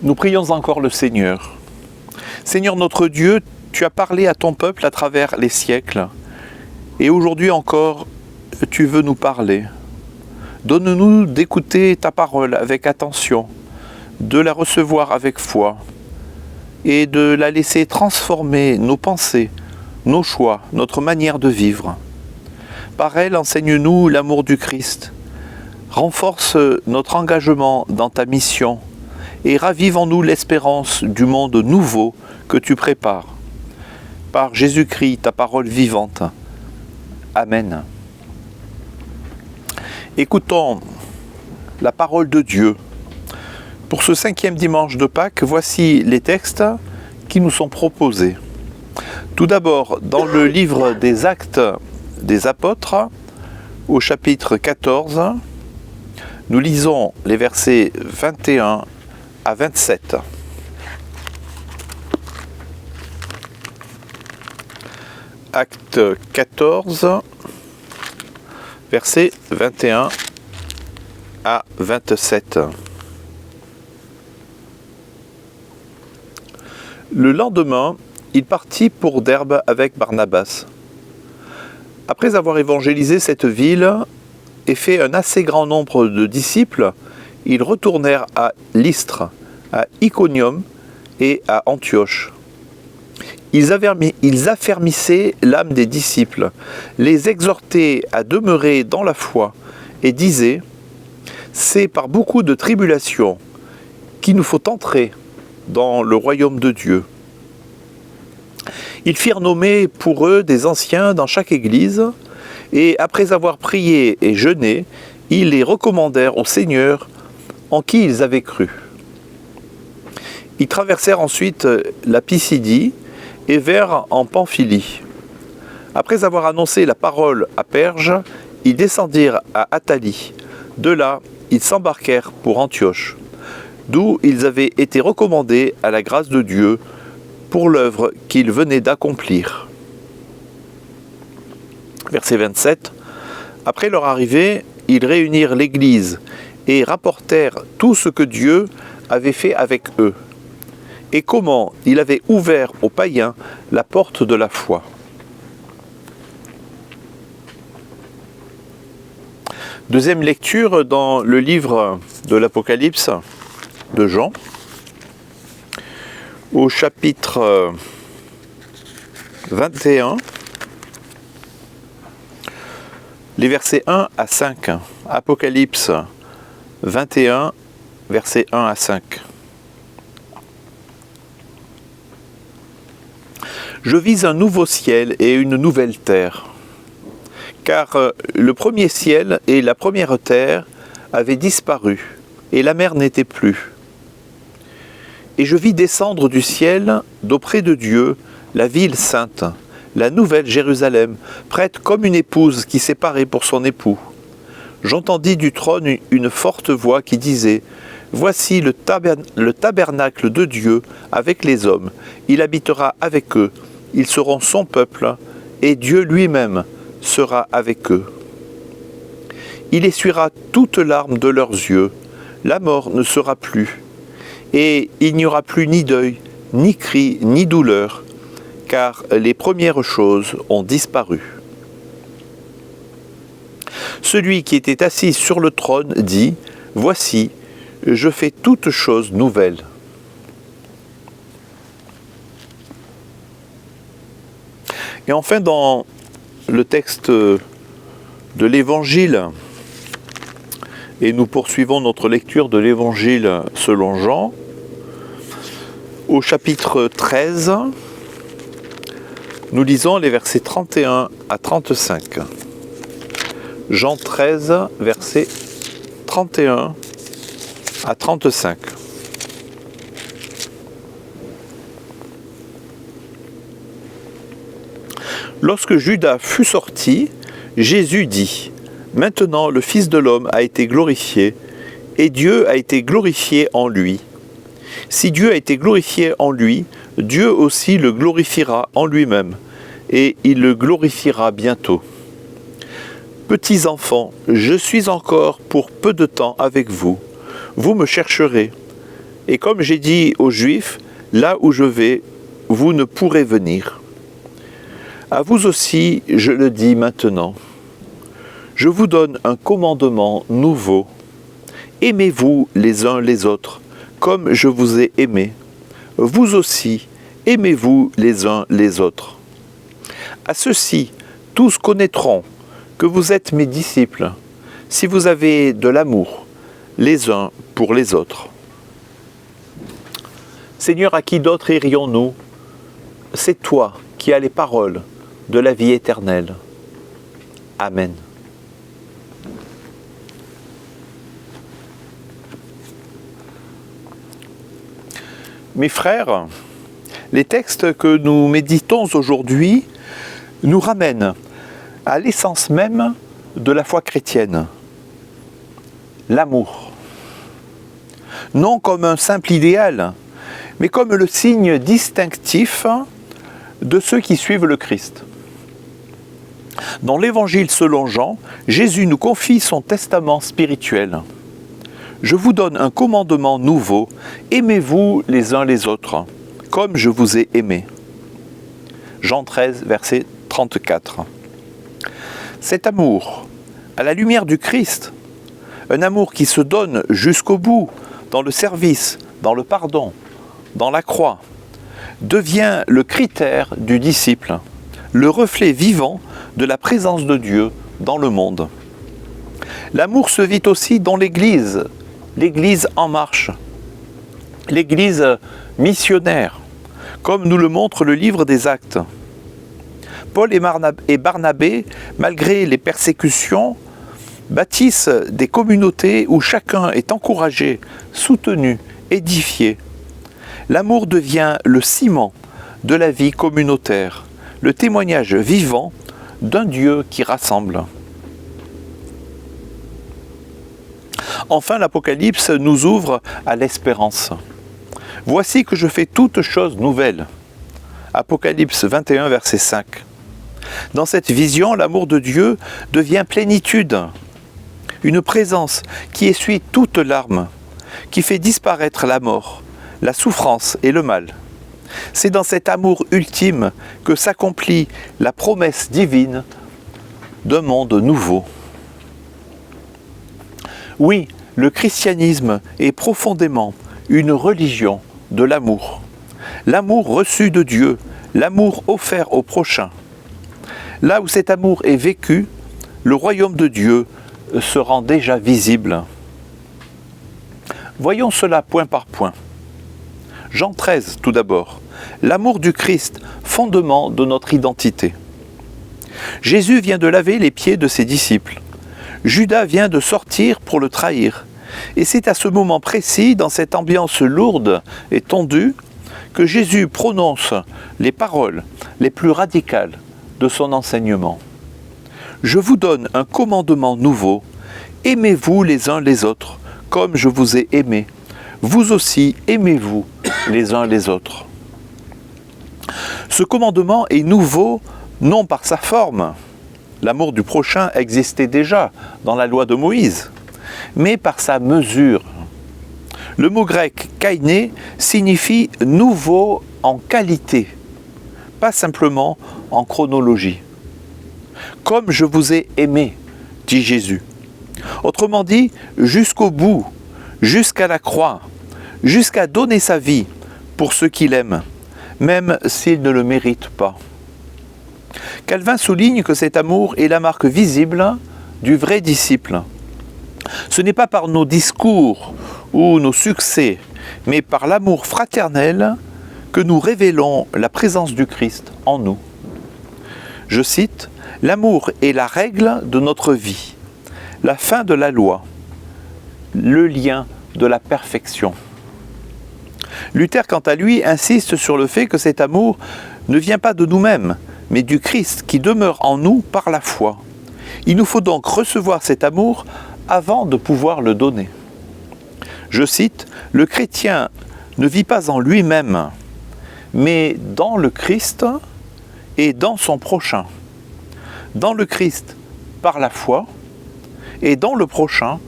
Nous prions encore le Seigneur. Seigneur notre Dieu, tu as parlé à ton peuple à travers les siècles. Et aujourd'hui encore, tu veux nous parler. Donne-nous d'écouter ta parole avec attention, de la recevoir avec foi et de la laisser transformer nos pensées, nos choix, notre manière de vivre. Par elle, enseigne-nous l'amour du Christ. Renforce notre engagement dans ta mission et ravive en nous l'espérance du monde nouveau que tu prépares. Par Jésus-Christ, ta parole vivante. Amen. Écoutons la parole de Dieu. Pour ce 5e dimanche de Pâques, voici les textes qui nous sont proposés. Tout d'abord, dans le livre des Actes des Apôtres, au chapitre 14, nous lisons les versets 21 à 27. Acte 14, versets 21 à 27. Le lendemain, il partit pour Derbe avec Barnabas. Après avoir évangélisé cette ville et fait un assez grand nombre de disciples, ils retournèrent à Lystre, à Iconium et à Antioche. Ils affermissaient l'âme des disciples, les exhortaient à demeurer dans la foi et disaient « C'est par beaucoup de tribulations qu'il nous faut entrer dans le royaume de Dieu. » Ils firent nommer pour eux des anciens dans chaque église, et après avoir prié et jeûné, ils les recommandèrent au Seigneur en qui ils avaient cru. Ils traversèrent ensuite la Pisidie et vinrent en Pamphylie. Après avoir annoncé la parole à Perge, ils descendirent à Attalie. De là, ils s'embarquèrent pour Antioche, d'où ils avaient été recommandés à la grâce de Dieu pour l'œuvre qu'ils venaient d'accomplir. Verset 27. Après leur arrivée, ils réunirent l'Église et rapportèrent tout ce que Dieu avait fait avec eux, et comment il avait ouvert aux païens la porte de la foi. Deuxième lecture dans le livre de l'Apocalypse de Jean, au chapitre 21, les versets 1 à 5. Apocalypse 21, versets 1 à 5. Je vis un nouveau ciel et une nouvelle terre, car le premier ciel et la première terre avaient disparu, et la mer n'était plus. Et je vis descendre du ciel, d'auprès de Dieu, la ville sainte, la nouvelle Jérusalem, prête comme une épouse qui s'est parée pour son époux. J'entendis du trône une forte voix qui disait « Voici le tabernacle de Dieu avec les hommes. Il habitera avec eux. Ils seront son peuple, et Dieu lui-même sera avec eux. Il essuiera toute larme de leurs yeux. La mort ne sera plus. Et il n'y aura plus ni deuil, ni cri, ni douleur, car les premières choses ont disparu. » Celui qui était assis sur le trône dit « Voici, je fais toutes choses nouvelles. » Et enfin, dans le texte de l'Évangile, et nous poursuivons notre lecture de l'Évangile selon Jean, au chapitre 13, nous lisons les versets 31 à 35. Jean 13, versets 31 à 35. Lorsque Judas fut sorti, Jésus dit « Maintenant le Fils de l'homme a été glorifié, et Dieu a été glorifié en lui. Si Dieu a été glorifié en lui, Dieu aussi le glorifiera en lui-même, et il le glorifiera bientôt. Petits enfants, je suis encore pour peu de temps avec vous. Vous me chercherez. Et comme j'ai dit aux Juifs, là où je vais, vous ne pourrez venir. À vous aussi, je le dis maintenant. Je vous donne un commandement nouveau. Aimez-vous les uns les autres, comme je vous ai aimé. Vous aussi, aimez-vous les uns les autres. À ceux-ci, tous connaîtront que vous êtes mes disciples, si vous avez de l'amour les uns pour les autres. Seigneur, à qui d'autre irions-nous? C'est toi qui as les paroles de la vie éternelle. Amen. Mes frères, les textes que nous méditons aujourd'hui nous ramènent à l'essence même de la foi chrétienne, l'amour. Non comme un simple idéal, mais comme le signe distinctif de ceux qui suivent le Christ. Dans l'Évangile selon Jean, Jésus nous confie son testament spirituel. Je vous donne un commandement nouveau, aimez-vous les uns les autres, comme je vous ai aimé. Jean 13, verset 34. Cet amour, à la lumière du Christ, un amour qui se donne jusqu'au bout, dans le service, dans le pardon, dans la croix, devient le critère du disciple, le reflet vivant de la présence de Dieu dans le monde. L'amour se vit aussi dans l'Église, l'Église en marche, l'Église missionnaire, comme nous le montre le livre des Actes. Paul et Barnabé, malgré les persécutions, bâtissent des communautés où chacun est encouragé, soutenu, édifié. L'amour devient le ciment de la vie communautaire, le témoignage vivant d'un Dieu qui rassemble. Enfin, l'Apocalypse nous ouvre à l'espérance. Voici que je fais toutes choses nouvelles. Apocalypse 21, verset 5. Dans cette vision, l'amour de Dieu devient plénitude, une présence qui essuie toute larme, qui fait disparaître la mort, la souffrance et le mal. C'est dans cet amour ultime que s'accomplit la promesse divine d'un monde nouveau. Oui, le christianisme est profondément une religion de l'amour. L'amour reçu de Dieu, l'amour offert au prochain. Là où cet amour est vécu, le royaume de Dieu se rend déjà visible. Voyons cela point par point. Jean 13, tout d'abord. L'amour du Christ, fondement de notre identité. Jésus vient de laver les pieds de ses disciples. Judas vient de sortir pour le trahir. Et c'est à ce moment précis, dans cette ambiance lourde et tendue, que Jésus prononce les paroles les plus radicales de son enseignement. Je vous donne un commandement nouveau, aimez-vous les uns les autres, comme je vous ai aimé. Vous aussi, aimez-vous les uns les autres. Ce commandement est nouveau, non par sa forme. L'amour du prochain existait déjà dans la loi de Moïse, mais par sa mesure. Le mot grec « kainé » signifie « nouveau en qualité », pas simplement en chronologie. « Comme je vous ai aimé », dit Jésus. Autrement dit, jusqu'au bout, jusqu'à la croix, jusqu'à donner sa vie pour ceux qu'il aime, même s'ils ne le méritent pas. Calvin souligne que cet amour est la marque visible du vrai disciple. Ce n'est pas par nos discours ou nos succès, mais par l'amour fraternel que nous révélons la présence du Christ en nous. Je cite, « L'amour est la règle de notre vie, la fin de la loi, le lien de la perfection. » Luther, quant à lui, insiste sur le fait que cet amour ne vient pas de nous-mêmes, mais du Christ qui demeure en nous par la foi. Il nous faut donc recevoir cet amour avant de pouvoir le donner. Je cite, « Le chrétien ne vit pas en lui-même, mais dans le Christ et dans son prochain. Dans le Christ par la foi et dans le prochain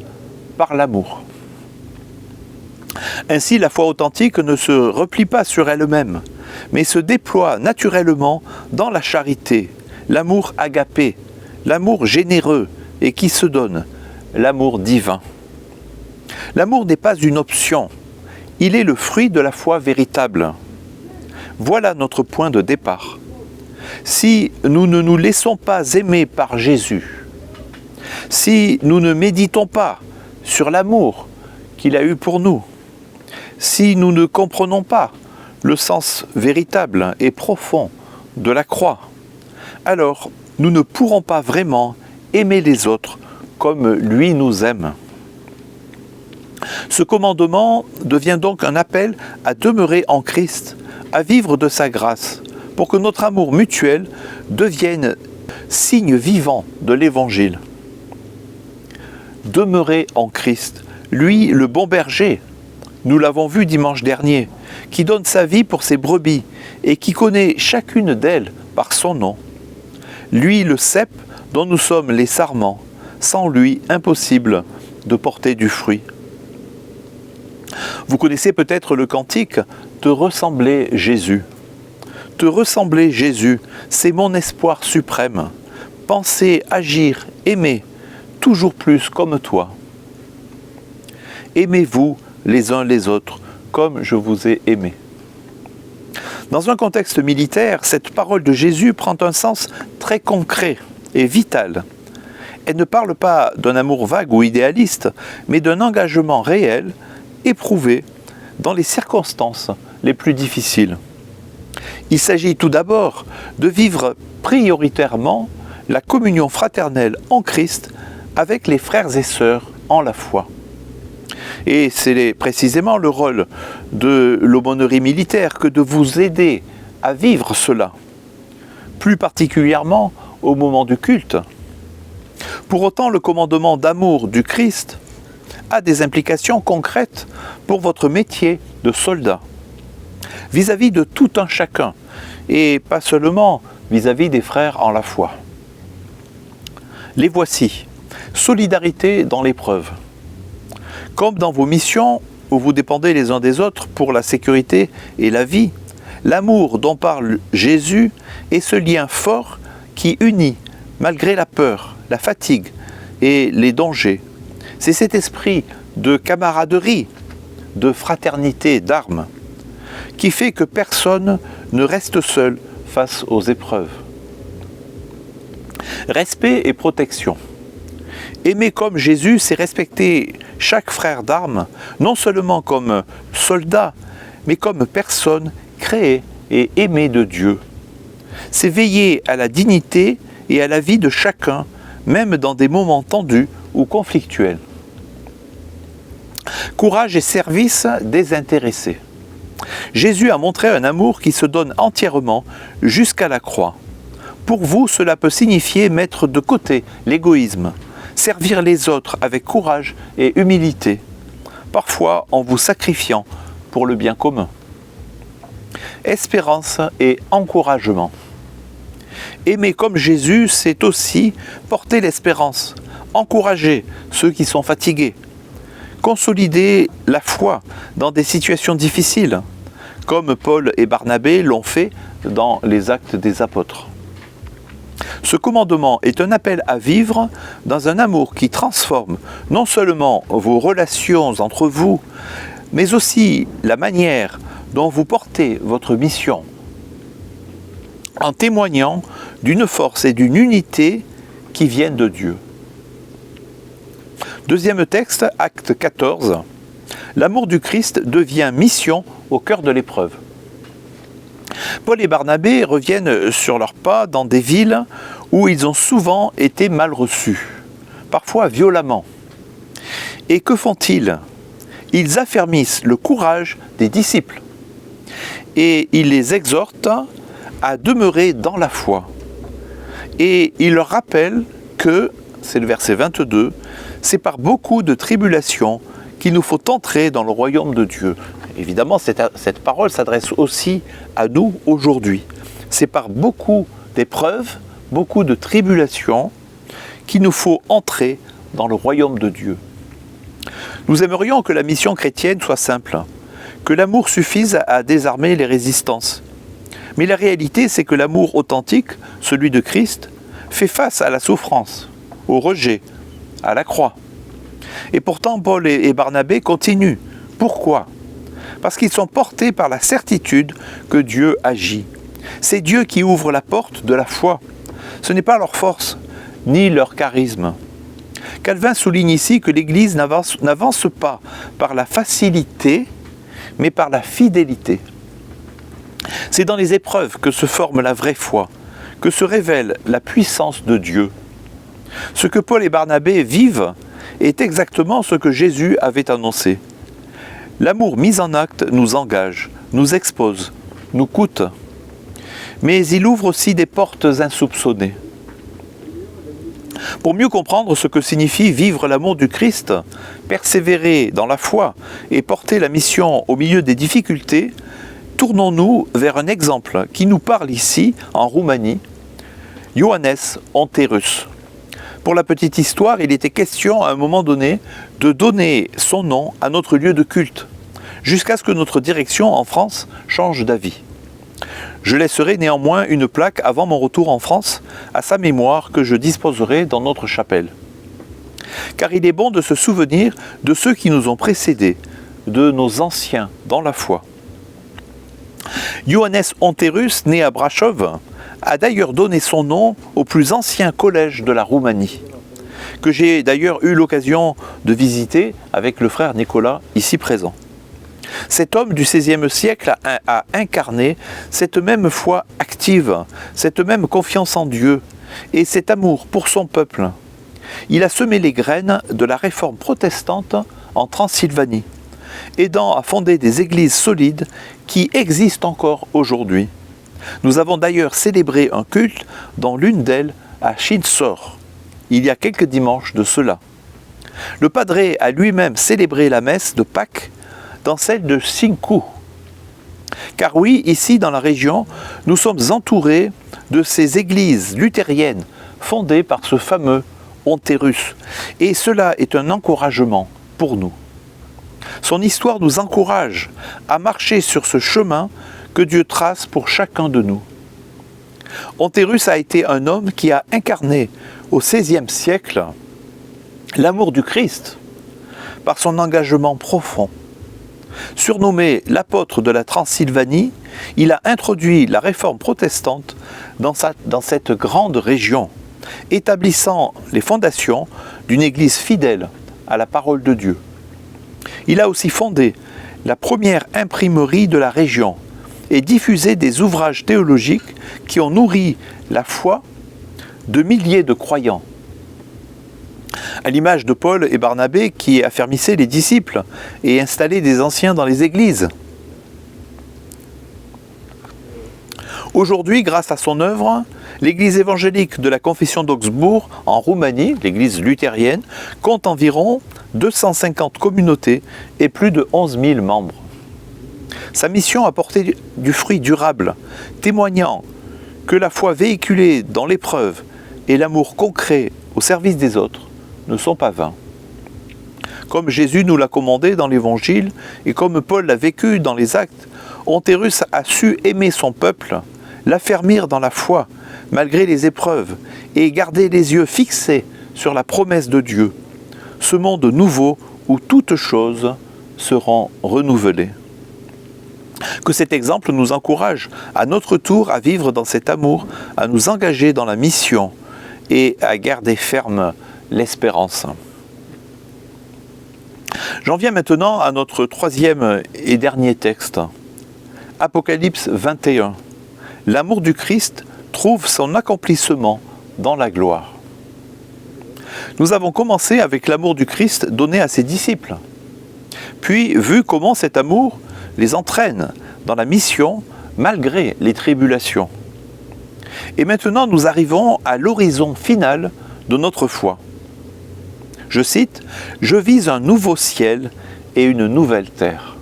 par l'amour. » Ainsi, la foi authentique ne se replie pas sur elle-même, mais se déploie naturellement dans la charité, l'amour agapé, l'amour généreux et qui se donne, l'amour divin. L'amour n'est pas une option, il est le fruit de la foi véritable. Voilà notre point de départ. Si nous ne nous laissons pas aimer par Jésus, si nous ne méditons pas sur l'amour qu'il a eu pour nous, si nous ne comprenons pas le sens véritable et profond de la croix, alors nous ne pourrons pas vraiment aimer les autres comme lui nous aime. Ce commandement devient donc un appel à demeurer en Christ, à vivre de sa grâce, pour que notre amour mutuel devienne signe vivant de l'Évangile. Demeurer en Christ, lui le bon berger, nous l'avons vu dimanche dernier, qui donne sa vie pour ses brebis et qui connaît chacune d'elles par son nom. Lui le cep dont nous sommes les sarments, sans lui impossible de porter du fruit. Vous connaissez peut-être le cantique « Te ressembler Jésus ». Te ressembler Jésus, c'est mon espoir suprême. Penser, agir, aimer, toujours plus comme toi. Aimez-vous les uns les autres, comme je vous ai aimé. Dans un contexte militaire, cette parole de Jésus prend un sens très concret et vital. Elle ne parle pas d'un amour vague ou idéaliste, mais d'un engagement réel, éprouvé, dans les circonstances les plus difficiles. Il s'agit tout d'abord de vivre prioritairement la communion fraternelle en Christ avec les frères et sœurs en la foi. Et c'est précisément le rôle de l'aumônerie militaire que de vous aider à vivre cela, plus particulièrement au moment du culte. Pour autant, le commandement d'amour du Christ a des implications concrètes pour votre métier de soldat, vis-à-vis de tout un chacun, et pas seulement vis-à-vis des frères en la foi. Les voici. Solidarité dans l'épreuve. Comme dans vos missions où vous dépendez les uns des autres pour la sécurité et la vie, l'amour dont parle Jésus est ce lien fort qui unit malgré la peur, la fatigue et les dangers. C'est cet esprit de camaraderie, de fraternité, d'armes, qui fait que personne ne reste seul face aux épreuves. Respect et protection. Aimer comme Jésus, c'est respecter chaque frère d'armes, non seulement comme soldat, mais comme personne créée et aimée de Dieu. C'est veiller à la dignité et à la vie de chacun, même dans des moments tendus ou conflictuels. Courage et service désintéressé. Jésus a montré un amour qui se donne entièrement jusqu'à la croix. Pour vous, cela peut signifier mettre de côté l'égoïsme, servir les autres avec courage et humilité, parfois en vous sacrifiant pour le bien commun. Espérance et encouragement. Aimer comme Jésus, c'est aussi porter l'espérance, encourager ceux qui sont fatigués, consolider la foi dans des situations difficiles, comme Paul et Barnabé l'ont fait dans les Actes des Apôtres. Ce commandement est un appel à vivre dans un amour qui transforme non seulement vos relations entre vous, mais aussi la manière dont vous portez votre mission, en témoignant d'une force et d'une unité qui viennent de Dieu. Deuxième texte, Acte 14. L'amour du Christ devient mission au cœur de l'épreuve. Paul et Barnabé reviennent sur leurs pas dans des villes où ils ont souvent été mal reçus, parfois violemment. Et que font-ils? Ils affermissent le courage des disciples et ils les exhortent à demeurer dans la foi. Et ils leur rappellent que, c'est le verset 22, c'est par beaucoup de tribulations qu'il nous faut entrer dans le royaume de Dieu. Évidemment, cette parole s'adresse aussi à nous aujourd'hui. C'est par beaucoup d'épreuves, beaucoup de tribulations qu'il nous faut entrer dans le royaume de Dieu. Nous aimerions que la mission chrétienne soit simple, que l'amour suffise à désarmer les résistances. Mais la réalité, c'est que l'amour authentique, celui de Christ, fait face à la souffrance, au rejet, à la croix. Et pourtant, Paul et Barnabé continuent. Pourquoi ? Parce qu'ils sont portés par la certitude que Dieu agit. C'est Dieu qui ouvre la porte de la foi. Ce n'est pas leur force, ni leur charisme. Calvin souligne ici que l'Église n'avance pas par la facilité, mais par la fidélité. C'est dans les épreuves que se forme la vraie foi, que se révèle la puissance de Dieu. Ce que Paul et Barnabé vivent est exactement ce que Jésus avait annoncé. L'amour mis en acte nous engage, nous expose, nous coûte. Mais il ouvre aussi des portes insoupçonnées. Pour mieux comprendre ce que signifie vivre l'amour du Christ, persévérer dans la foi et porter la mission au milieu des difficultés, tournons-nous vers un exemple qui nous parle ici, en Roumanie, Ioannes Onterus. Pour la petite histoire, il était question à un moment donné de donner son nom à notre lieu de culte, jusqu'à ce que notre direction en France change d'avis. Je laisserai néanmoins une plaque avant mon retour en France à sa mémoire que je disposerai dans notre chapelle. Car il est bon de se souvenir de ceux qui nous ont précédés, de nos anciens dans la foi. Ioannes Onterus, né à Brașov, a d'ailleurs donné son nom au plus ancien collège de la Roumanie, que j'ai d'ailleurs eu l'occasion de visiter avec le frère Nicolas, ici présent. Cet homme du XVIe siècle a incarné cette même foi active, cette même confiance en Dieu et cet amour pour son peuple. Il a semé les graines de la réforme protestante en Transylvanie, aidant à fonder des églises solides qui existent encore aujourd'hui. Nous avons d'ailleurs célébré un culte dans l'une d'elles à Chinsor, il y a quelques dimanches de cela. Le padre a lui-même célébré la messe de Pâques dans celle de Cincu. Car oui, ici dans la région, nous sommes entourés de ces églises luthériennes fondées par ce fameux Onterus. Et cela est un encouragement pour nous. Son histoire nous encourage à marcher sur ce chemin que Dieu trace pour chacun de nous. Onterus a été un homme qui a incarné au XVIe siècle l'amour du Christ par son engagement profond. Surnommé l'apôtre de la Transylvanie, il a introduit la réforme protestante dans cette grande région, établissant les fondations d'une église fidèle à la parole de Dieu. Il a aussi fondé la première imprimerie de la région et diffusé des ouvrages théologiques qui ont nourri la foi de milliers de croyants. À l'image de Paul et Barnabé qui affermissaient les disciples et installaient des anciens dans les églises. Aujourd'hui, grâce à son œuvre, l'église évangélique de la confession d'Augsbourg en Roumanie, l'église luthérienne, compte environ 250 communautés et plus de 11 000 membres. Sa mission a porté du fruit durable, témoignant que la foi véhiculée dans l'épreuve et l'amour concret au service des autres ne sont pas vains. Comme Jésus nous l'a commandé dans l'Évangile et comme Paul l'a vécu dans les Actes, Onterus a su aimer son peuple, l'affermir dans la foi, malgré les épreuves, et garder les yeux fixés sur la promesse de Dieu, ce monde nouveau où toutes choses seront renouvelées. Que cet exemple nous encourage à notre tour à vivre dans cet amour, à nous engager dans la mission et à garder ferme l'espérance. J'en viens maintenant à notre troisième et dernier texte. Apocalypse 21. L'amour du Christ trouve son accomplissement dans la gloire. Nous avons commencé avec l'amour du Christ donné à ses disciples. Puis, vu comment cet amour les entraîne dans la mission malgré les tribulations. Et maintenant, nous arrivons à l'horizon final de notre foi. Je cite, « Je vise un nouveau ciel et une nouvelle terre. »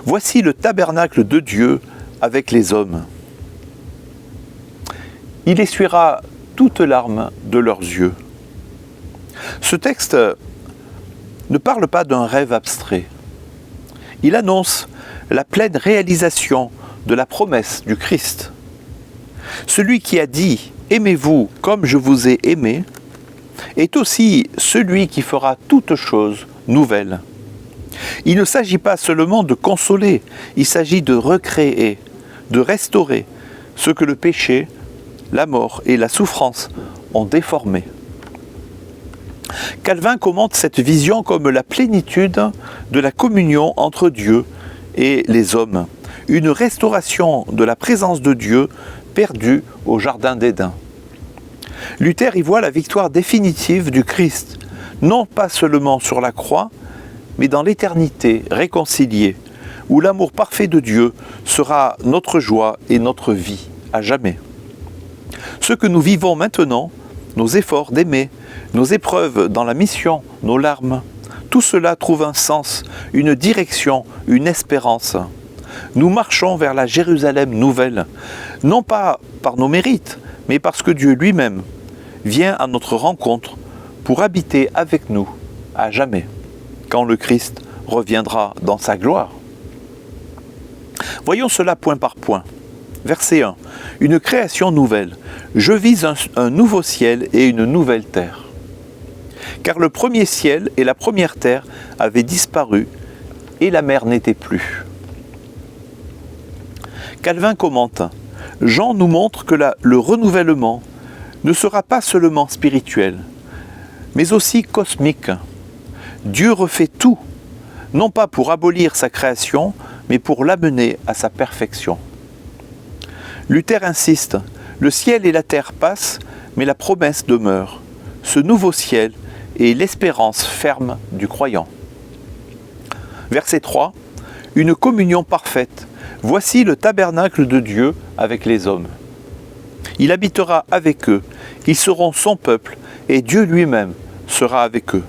Voici le tabernacle de Dieu avec les hommes. Il essuiera toute larme de leurs yeux. Ce texte ne parle pas d'un rêve abstrait. Il annonce la pleine réalisation de la promesse du Christ. Celui qui a dit « Aimez-vous comme je vous ai aimé » est aussi celui qui fera toutes choses nouvelles. Il ne s'agit pas seulement de consoler, il s'agit de recréer, de restaurer ce que le péché, la mort et la souffrance ont déformé. Calvin commente cette vision comme la plénitude de la communion entre Dieu et les hommes, une restauration de la présence de Dieu perdue au Jardin d'Éden. Luther y voit la victoire définitive du Christ, non pas seulement sur la croix, mais dans l'éternité réconciliée, où l'amour parfait de Dieu sera notre joie et notre vie à jamais. Ce que nous vivons maintenant, nos efforts d'aimer, nos épreuves dans la mission, nos larmes, tout cela trouve un sens, une direction, une espérance. Nous marchons vers la Jérusalem nouvelle, non pas par nos mérites, mais parce que Dieu lui-même vient à notre rencontre pour habiter avec nous à jamais, quand le Christ reviendra dans sa gloire. Voyons cela point par point. Verset 1. Une création nouvelle. Je vise un nouveau ciel et une nouvelle terre. Car le premier ciel et la première terre avaient disparu et la mer n'était plus. Calvin commente, Jean nous montre que le renouvellement ne sera pas seulement spirituel, mais aussi cosmique. Dieu refait tout, non pas pour abolir sa création, mais pour l'amener à sa perfection. Luther insiste, le ciel et la terre passent, mais la promesse demeure. Ce nouveau ciel est l'espérance ferme du croyant. Verset 3, une communion parfaite. Voici le tabernacle de Dieu avec les hommes. Il habitera avec eux, ils seront son peuple, et Dieu lui-même sera avec eux.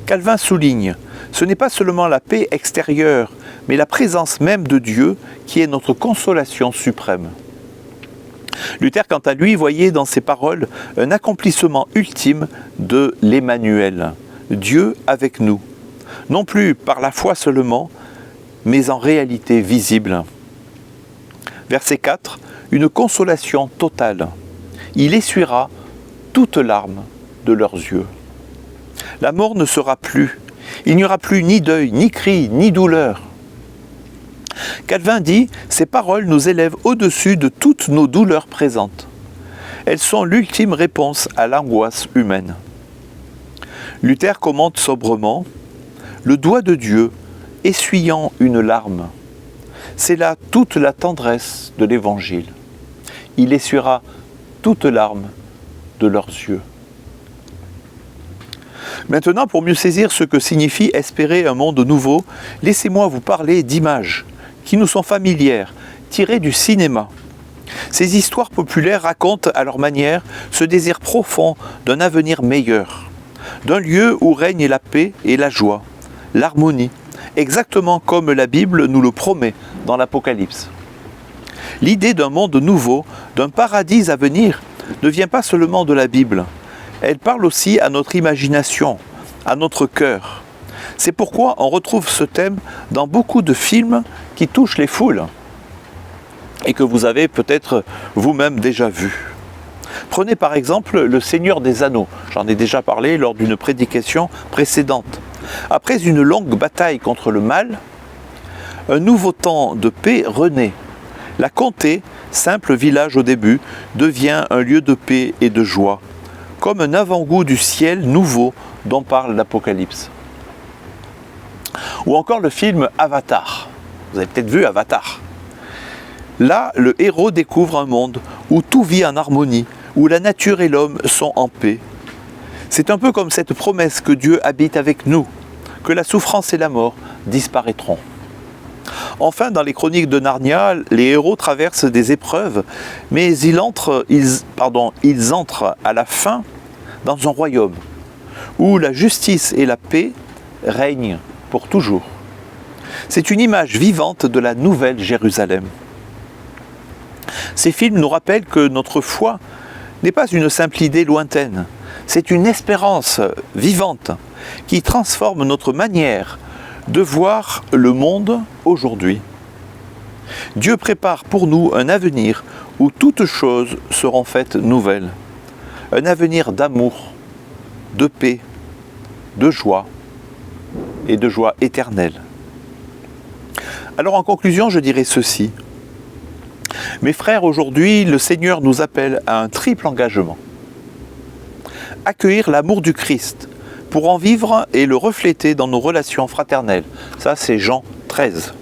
Calvin souligne, ce n'est pas seulement la paix extérieure, mais la présence même de Dieu qui est notre consolation suprême. Luther, quant à lui, voyait dans ces paroles un accomplissement ultime de l'Emmanuel, Dieu avec nous, non plus par la foi seulement, mais en réalité visible. Verset 4, une consolation totale. Il essuiera toute larme de leurs yeux. La mort ne sera plus. Il n'y aura plus ni deuil, ni cri, ni douleur. Calvin dit, ces paroles nous élèvent au-dessus de toutes nos douleurs présentes. Elles sont l'ultime réponse à l'angoisse humaine. Luther commente sobrement, le doigt de Dieu essuyant une larme. C'est là toute la tendresse de l'Évangile. Il essuiera toute larme de leurs yeux. Maintenant, pour mieux saisir ce que signifie espérer un monde nouveau, laissez-moi vous parler d'images qui nous sont familières, tirées du cinéma. Ces histoires populaires racontent à leur manière ce désir profond d'un avenir meilleur, d'un lieu où règne la paix et la joie, l'harmonie, exactement comme la Bible nous le promet dans l'Apocalypse. L'idée d'un monde nouveau, d'un paradis à venir, ne vient pas seulement de la Bible. Elle parle aussi à notre imagination, à notre cœur. C'est pourquoi on retrouve ce thème dans beaucoup de films qui touchent les foules et que vous avez peut-être vous-même déjà vus. Prenez par exemple Le Seigneur des Anneaux. J'en ai déjà parlé lors d'une prédication précédente. Après une longue bataille contre le mal, un nouveau temps de paix renaît. La comté, simple village au début, devient un lieu de paix et de joie, comme un avant-goût du ciel nouveau dont parle l'Apocalypse. Ou encore le film Avatar. Vous avez peut-être vu Avatar. Là, le héros découvre un monde où tout vit en harmonie, où la nature et l'homme sont en paix. C'est un peu comme cette promesse que Dieu habite avec nous, que la souffrance et la mort disparaîtront. Enfin, dans les chroniques de Narnia, les héros traversent des épreuves, mais ils entrent à la fin dans un royaume où la justice et la paix règnent pour toujours. C'est une image vivante de la nouvelle Jérusalem. Ces films nous rappellent que notre foi n'est pas une simple idée lointaine. C'est une espérance vivante qui transforme notre manière de voir le monde aujourd'hui. Dieu prépare pour nous un avenir où toutes choses seront faites nouvelles. Un avenir d'amour, de paix, de joie et de joie éternelle. Alors en conclusion, je dirais ceci. Mes frères, aujourd'hui, le Seigneur nous appelle à un triple engagement. Accueillir l'amour du Christ pour en vivre et le refléter dans nos relations fraternelles. Ça, c'est Jean 13.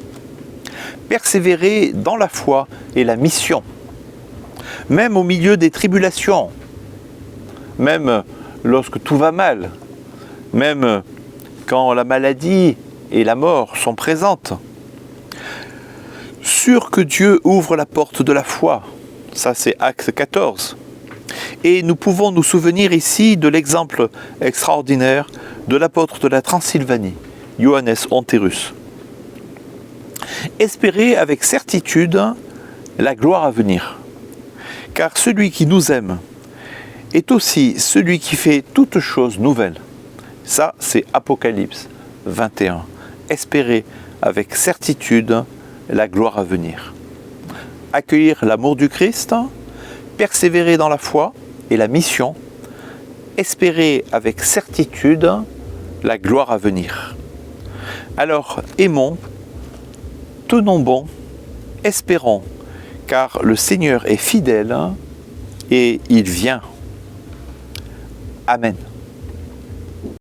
Persévérer dans la foi et la mission, même au milieu des tribulations, même lorsque tout va mal, même quand la maladie et la mort sont présentes. Sûr que Dieu ouvre la porte de la foi, ça c'est Acte 14. Et nous pouvons nous souvenir ici de l'exemple extraordinaire de l'apôtre de la Transylvanie, Johannes Onterus. Espérer avec certitude la gloire à venir. Car celui qui nous aime est aussi celui qui fait toutes choses nouvelles. Ça, c'est Apocalypse 21. Espérer avec certitude la gloire à venir. Accueillir l'amour du Christ, persévérer dans la foi et la mission, espérer avec certitude la gloire à venir. Alors, aimons, tenons bon, espérons, car le Seigneur est fidèle et il vient. Amen.